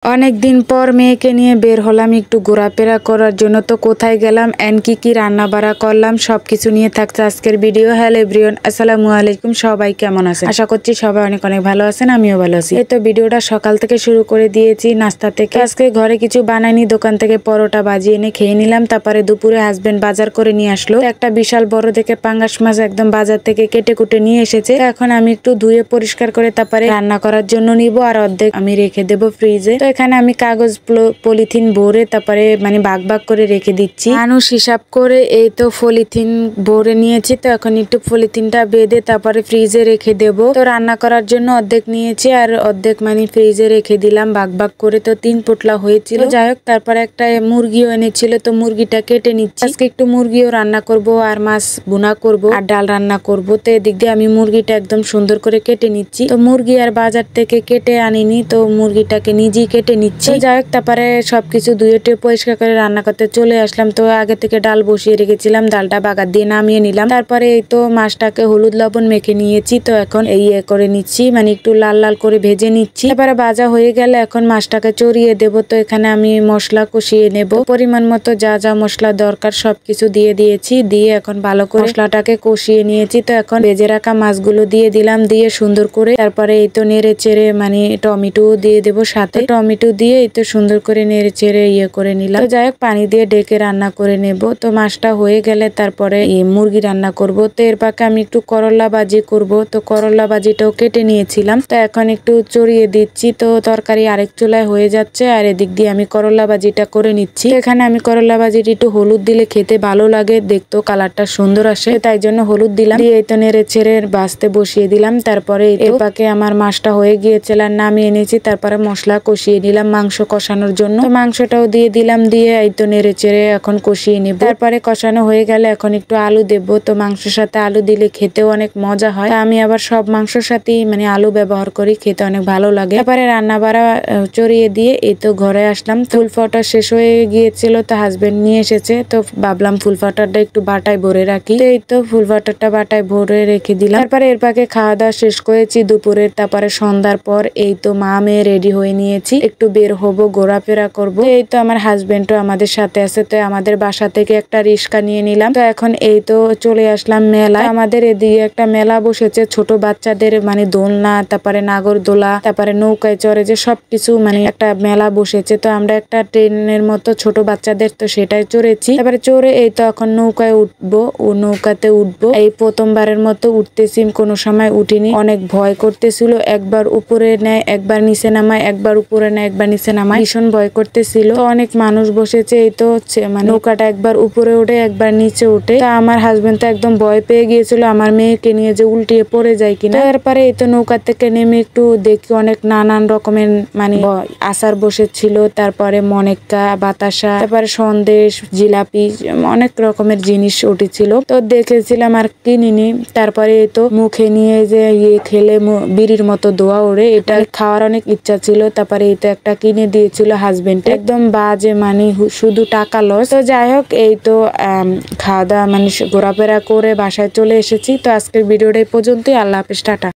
অনেকদিন পর মেয়েকে নিয়ে বের হলাম একটু ঘোরাফেরা করার জন্য। তো কোথায় গেলাম এন্ড কি রান্না বাড়া করলাম সবকিছু নিয়ে থাকছে আজকের ভিডিও। হ্যালো এভরিওয়ান, আসসালামু আলাইকুম। সবাই কেমন আছেন? আশা করছি সবাই অনেক অনেক ভালো আছেন, আমিও ভালো আছি। এই তো ভিডিওটা সকাল থেকে শুরু করে দিয়েছি নাস্তা থেকে। আজকে ঘরে কিছু বানাইনি, দোকান থেকে পরোটা বাজিয়ে এনে খেয়ে নিলাম। তারপরে দুপুরে হাজবেন্ড বাজার করে নিয়ে আসলো একটা বিশাল বড় দেখে পাঙ্গাস মাছ, একদম বাজার থেকে কেটে কুটে নিয়ে এসেছে। এখন আমি একটু ধুয়ে পরিষ্কার করে তারপরে রান্না করার জন্য নিব, আর অর্ধেক আমি রেখে দেবো ফ্রিজে। তো এখানে আমি কাগজ পলিথিন ভরে তারপরে ভাগ ভাগ করে রেখে দিচ্ছি। মানুষ হিসাব করে এই তো পলিথিন ভরে নিয়েছি। তো এখন একটু পলিথিনটা বেঁধে তারপরে ফ্রিজে রেখে দেব। তো রান্না করার জন্য অর্ধেক নিয়েছি আর অর্ধেক ফ্রিজে রেখে দিলাম ভাগ করে। তো 3 পোটলা হয়েছিল। যাই হোক, তারপরে একটা মুরগিও এনেছিল, তো মুরগিটা কেটে নিচ্ছি। আজকে একটু মুরগিও রান্না করব আর মাছ ভুনা করব আর ডাল রান্না করব। তো এদিক দিয়ে আমি মুরগিটা একদম সুন্দর করে কেটে নিচ্ছি। তো মুরগি আর বাজার থেকে কেটে আনিনি, তো মুরগিটাকে নিজেই কেটে নিচ্ছি। যাই হোক, তারপরে সবকিছু ধুয়ে টুয়ে পরিষ্কার করে রান্না করতে চলে আসলাম। তো আগে থেকে ডাল বসিয়ে রেখেছিলাম, ডালটা বাগার দিয়ে নামিয়ে নিলাম। তারপরে এই তো মাছটাকে হলুদ লবণ মেখে নিয়েছি। তো এখন করে নিচ্ছি, একটু লাল লাল করে ভেজে নিচ্ছি। তারপরে ভাজা হয়ে গেলে এখন মাছটাকে চড়িয়ে দেব। তো এখানে আমি মশলা কষিয়ে নেব, পরিমাণ মতো যা যা মশলা দরকার সবকিছু দিয়ে দিয়েছি। দিয়ে এখন ভালো করে মশলাটাকে কষিয়ে নিয়েছি। তো এখন ভেজে রাখা মাছগুলো দিয়ে দিলাম, দিয়ে সুন্দর করে তারপরে এই তো নেড়ে চেড়ে টমেটো দিয়ে দেবো সাথে। টমেটো দিয়ে এই তো সুন্দর করে নেড়ে চেড়ে করে নিলাম। তো যাই হোক, পানি দিয়ে ডেকে রান্না করে নেব। তো মাছটা হয়ে গেলে তারপরে মুরগি রান্না করব। তো এর পাকে আমি একটু করলা ভাজি করব। তো করলা ভাজিটাও কেটে নিয়েছিলাম। তো এখন একটু চড়িয়ে দিচ্ছি। তো তরকারি আরেক চুলায় হয়ে যাচ্ছে আর এদিক দিয়ে আমি করলা ভাজিটা করে নিচ্ছি। এখানে আমি করলা ভাজিটা একটু হলুদ দিলে খেতে ভালো লাগে, দেখতেও কালারটা সুন্দর আসে, তাই জন্য হলুদ দিলাম। দিয়ে এই তো নেড়ে ছেড়ে বাছতে বসিয়ে দিলাম। তারপরে এর পাকে আমার মাছটা হয়ে গিয়েছিল আর নামিয়ে এনেছি। তারপরে মশলা কষিয়ে নিলাম মাংস কষানোর জন্য। তো মাংসটাও দিয়ে দিলাম, দিয়ে এই তো নেড়ে চেড়ে এখন কষিয়ে নেব। তারপরে কষানো হয়ে গেলে এখন একটু আলু দেব। তো মাংসের সাথে আলু দিলে খেতেও অনেক মজা হয়। আমি আবার সব মাংসের সাথেই আলু ব্যবহার করি, খেতে অনেক ভালো লাগে। তারপরে রান্না বাড়া চড়িয়ে দিয়ে এই তো ঘরে আসলাম। ফুল ফটা শেষ হয়ে গিয়েছিল, তো হাজবেন্ড নিয়ে এসেছে। তো ভাবলাম ফুল ফাটারটা একটু বাটায় ভরে রাখি। তো এই তো ফুল ফাটারটা বাটায় ভরে রেখে দিলাম। তারপরে এর পাকে খাওয়া দাওয়া শেষ করেছি দুপুরের। তারপরে সন্ধ্যার পর এই তো মা মেয়ে রেডি হয়ে নিয়েছি, একটু বের হব, ঘোরাফেরা করব। এই তো আমার হাজবেন্ডও আমাদের সাথে আছে। তো আমাদের বাসা থেকে একটা রিক্সা নিয়ে নিলাম। তো এখন এই তো চলে আসলাম মেলা। আমাদের এদিকে একটা মেলা বসেছে ছোট বাচ্চাদের, দোলনা, তারপরে নাগরদোলা, তারপরে নৌকায় চড়ে যে সবকিছু একটা মেলা বসেছে। তো আমরা একটা ট্রেনের মতো ছোট বাচ্চাদের, তো সেটাই চড়েছি। তারপরে চড়ে এই তো এখন নৌকায় উঠবো, ও নৌকাতে উঠবো। এই প্রথমবারের মতো উঠতেছি, কোনো সময় উঠিনি, অনেক ভয় করতেছিল। একবার উপরে নেয়, একবার নিচে নামায়, একবার উপরে নেয়, একবার নিচে নামায়, ভীষণ ভয় করতেছিল। তো অনেক মানুষ বসেছে। এই তো নৌকাটা একবার উপরে উঠে একবার নিচে উঠে। তা আমার হাজবেন্ড তো একদম ভয় পেয়ে গিয়েছিল আমার মেয়েকে নিয়ে যে উল্টিয়ে পড়ে যায় কিনা। তারপরে এই তো নৌকা থেকে নেমে একটু দেখি অনেক নানান রকমের আচার বসেছিল। তারপরে মনেকা, বাতাসা, তারপরে সন্দেশ, জিলাপি, অনেক রকমের জিনিস উঠেছিল। তো দেখেছিলাম আর কিনিনি। তারপরে এই তো মুখে নিয়ে যে খেলে বিড়ির মতো ধোয়া ওড়ে, এটা খাওয়ার অনেক ইচ্ছা ছিল। তারপরে এই তো একটা কিনে দিয়েছিল হাজবেন্ড, একদম বাজে, শুধু টাকা লস। তো যাই হোক, এই তো খাওয়া দাওয়া ঘোরাফেরা করে বাসায় চলে এসেছি। তো আজকের ভিডিওটা এই পর্যন্তই। আল্লাহ হাফেজ, টাটা।